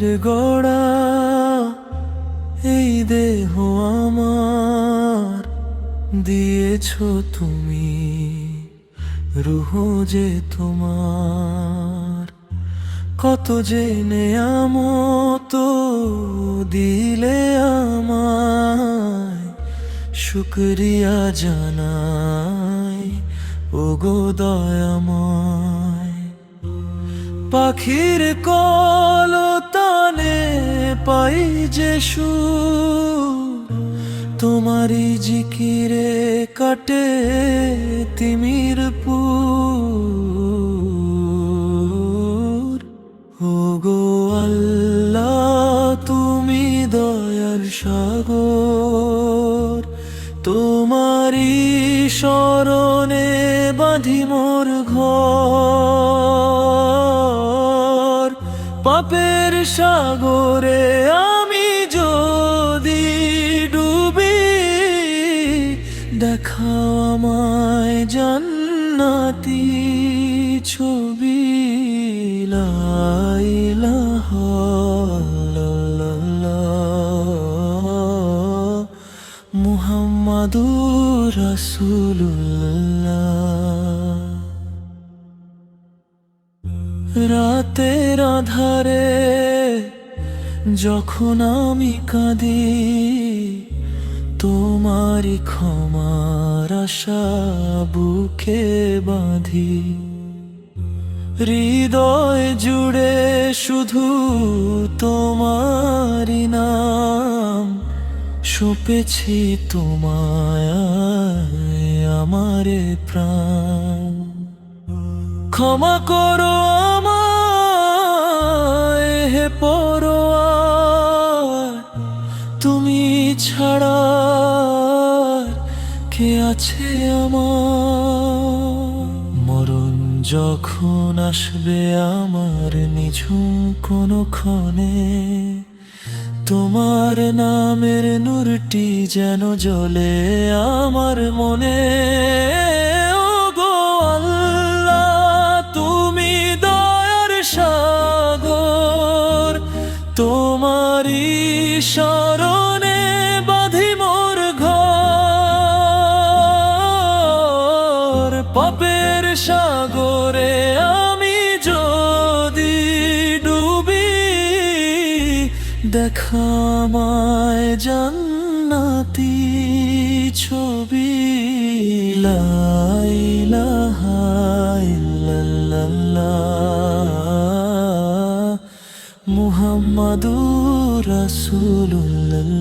মাটির গড়া এই দেহ আমার দিয়েছ তুমি, রুহ যে তোমার। কত যে নেয়ামত দিলে আমায়, শুকরিয়া জানাই ওগো দয়াময়। পাখির কলতানে পাই যে সুর, তোমারই জিকিরে কাটে তিমির পুর। ওগো আল্লাহ তুমি দয়ার সাগর, তোমারই শরণে বাঁধি মোর ঘর। পাপের সাগরে আমি যদি ডুবি, দেখাও আমায় জান্নাতি ছবি। লা ইলাহা ইল্লাল্লাহ মুহাম্মাদুর রাসূলুল্লাহ। রাতের আধারে যখন আমি কাঁদি, তোমারই ক্ষমার আশা বুকে বাঁধি। হৃদয় জুড়ে শুধু তোমারই নাম, সঁপেছি তোমায় আমারে প্রাণ। ক্ষমা করো আমায় হে পরোয়ার, তুমি ছাড়া কে আছে আমার। মরণ যখন আসবে আমার নিঝুম কোনো ক্ষণে, তোমার নামের নূরটি যেন জ্বলে আমার মনে। ওগো আল্লাহ তুমি দয়ার সাগর, তোমারই শরণে বাঁধি মোর ঘর। পাপের সাগরে আমি যদি ডুবি, দেখা আমায় জান্নাতি ছবি। লা ইলাহা ইল্লাল্লাহ মুহাম্মাদুর রাসূলুল্লাহ।